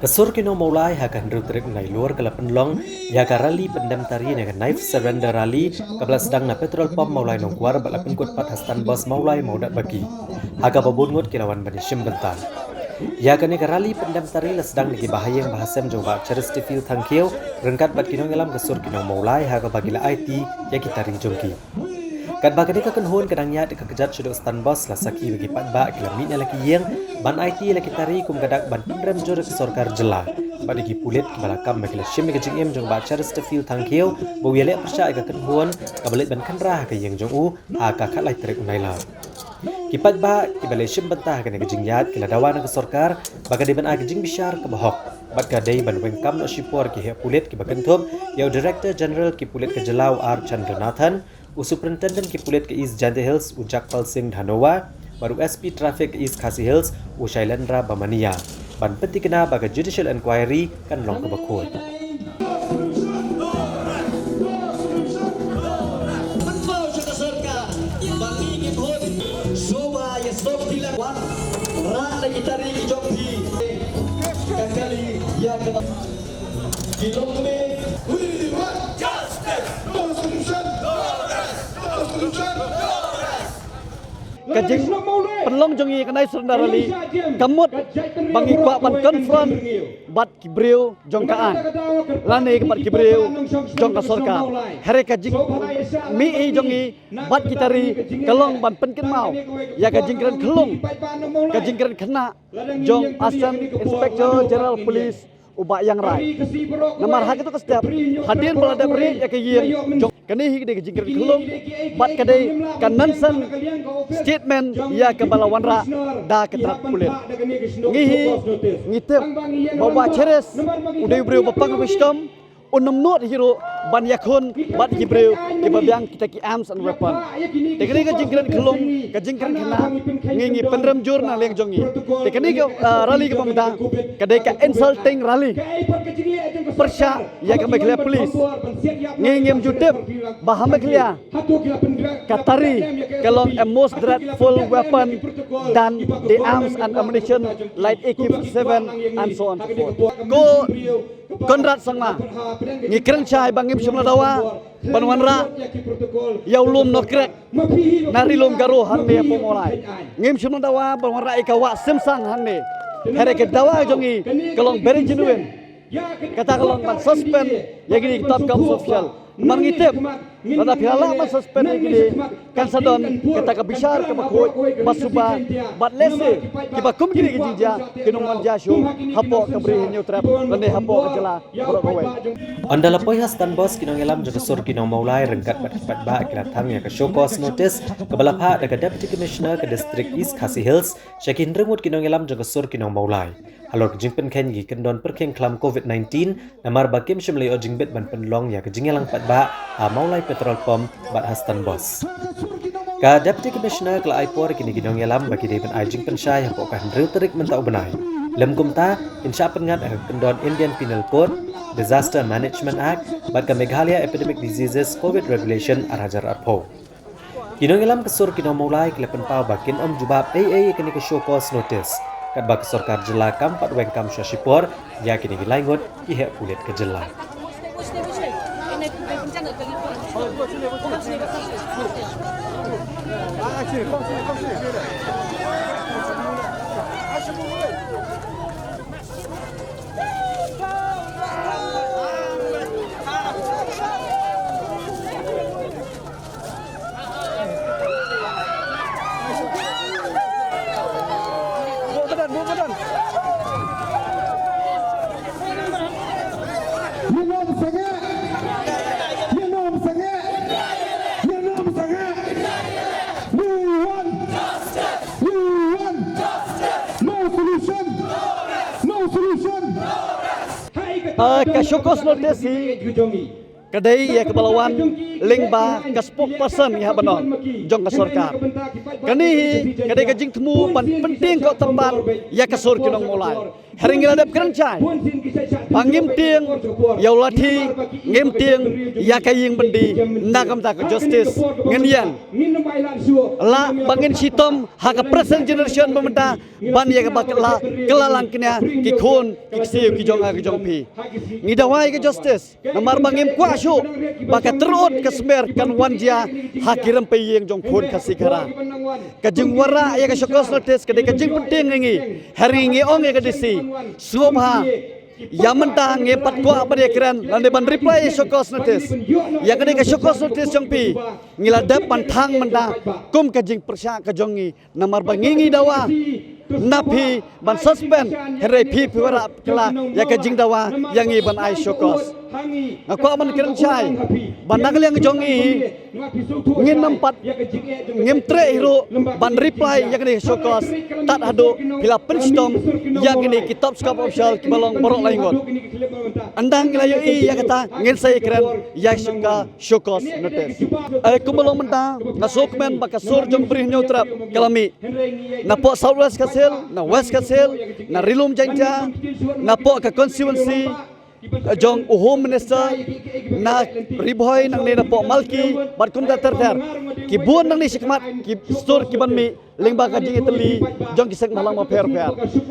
Kasur kino maulai hakan rutrik nai luar kala penlong ya ka rally pendam tari dengan knife surrender rally kabla sedang na petrol pump maulai nongkuar bala penkut pat hastan bos maulai mau dak bagi haga babun ngot kilawan bani shim bentan ya kani ka rally pendam tari la sedang niki bahayang bahasam jomba charis feel thank you rengkat bat kino ngelam kasur kino maulai haga bagila IT ya kita ring jongki kat bagade ka kenhon kadangnya de kejat sudah stan bos la saki bagi pat ba kilamitnya laki yang ban IT laki tari kum gadak ban pendram jor ke sorkar jela badigi pulit balakam bagi shim ke jingem jong ba charis feel thank you bo wele persya ka kenhon kabelit ban kanra ka yang jong u aka khalai trek unai la kipat ba kibale shim bentah ka jingyat kila dawan ke sorkar bagade ban ag jing bishar ke bahok bat kadai ban wengkam no shipor ki he pulit ki bakenthom yau director general ki pulit ke jelau R Chandranathan Superintendent ki pulit ke East Jante Hills Ujakpal Singh Dhanowa baru SP Traffic East Khasi Hills Ushailendra Bamania ban penti kena baga judicial inquiry kan long ke bakut Kajing penlong jongi kanai sendarali kamut bangi kwa ban konfront bat kibreu jongkaan lane ke bat kibreu jong ka sorka here kajing mi e jongi bat kitari kalong ban penken mau ya kajing keren kelung kajing keren kena jong asam inspector general police ubak yang rai namar hak itu ke setiap hadir belada beri ya ke jong kani hi de jingkir kelung bat kadai kanansan statement ya ke balawan ra da ke trak pulit ngihi ngitep bawa ceres udai breu bapang wisdom unum not hero ban yakun bat hibreu ke babyang kita ki arms and weapon de kani ke jingkir kelung ke jingkir kena ngingi penram jur na leng jongi de kani ke rally ke pamda kadai ka insulting rally persya ya ke bagla police ngingim jutep baham bagla katari kalong a most dreadful weapon dan the arms and ammunition like AK-47 and so on ko Konrad Sangma ngikren chai bangim shumla dawa banwanra yaulum nokrek nari lum garo hanne pomolai ngim shumla dawa banwanra ikawa simsang hanne here ke dawa jongi kalong very genuine kata kalong ban suspend yagini top com official mangitep pada piala man suspend yagini kan sadon kata ka bishar ke bakoi basuba bat lese ke bakum gini gijija kinungan jashu hapo ke bri new trap lende hapo ke jela borokowe andala poi hastan bos kinong elam jaga sur kinong maulai rengkat pat ba kilatang ya ke show cause notice ke balapha daga deputy commissioner ke district East Khasi Hills syakin remut kinong elam jaga sur kinong maulai halor jingpen ken gi kendon perkeng klam COVID-19 namar bakim shimlei o jingbet ban penlong ya ke jingelang pat ba maulai petrol pump bat hastan bos ka deputy commissioner kala aipor kini ginong elam bagi depan ajing pensyai hapo kan reuterik mentau benai lem kumta insya pengat kendon Indian Penal Code Disaster Management Act bat ka Meghalaya Epidemic Diseases COVID Regulation arajar arpo ginong elam kesur kinong maulai kelepen pau bakin jubab AA kini ke show cause notice kat bak sorkar jela kampat wengkam syashipor ya kini gilaingot ihek pulit ke jela ka syokos notice kadai ya kebalawan lengba ke spokesperson ya banon jong ke sorkar. Kani kadai ke jing temu ban penting kau tempat ya ke sor kinong mulai. Hari ngila dap kerencai. Pangim tiang ya lati ngim tiang ya kaying bendi nakam tak justice ngenian. La bangin sitom hak present generation pemerintah ban ya ke bakla kelalang kena ki khon ki siu ki jong pi. Ngidawai ke justice namar bangim kuasu baka terut ke smer kan wanjia hakiram peyeng jong khon kasikara. Kajing wara ya ke syokos notice kadai kajing penting ngi hari ngi ong ya ke disi suabha yang mentang ngepat kuat pada keren dan depan reply syokos notice yang kadai ke syokos notice jong pi ngiladap pantang mentang kum kajing persya kajongi namar bangingi dawa napi ban suspend herai pi piwara kala ya kajing dawa yang i ban ai syokos aku aman keren cai bandang yang jongi ngin nampat ngim tre hero ban reply yang ni syokos tak ado bila penstom yang ini kitab skap official kibalong borok laingot andang layu i yang kata ngin saya keren yang syuka syokos notice kubalong mentang nasok men bakasur jong beri nyutrap kalami napok southwest kasel na west kasel na rilum jangja napok ke constituency jong home minister na riboy nang ni napok malki bat kum ter ki buon nang ni sikmat ki stor ki ban mi lengba kajing itali jong kisek malang ma per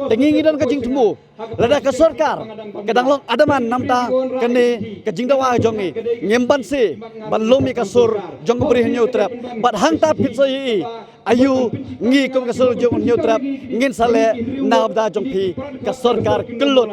tengingi dan kajing temu lada ke sorkar kadang long adaman namta kene kajing dawa jongi ngemban si ban lomi kasur jong beri nyutrap bat hangta pitso yi ayu ngi kum kasur jong nyutrap ngin sale nabda jong pi ke sorkar kelut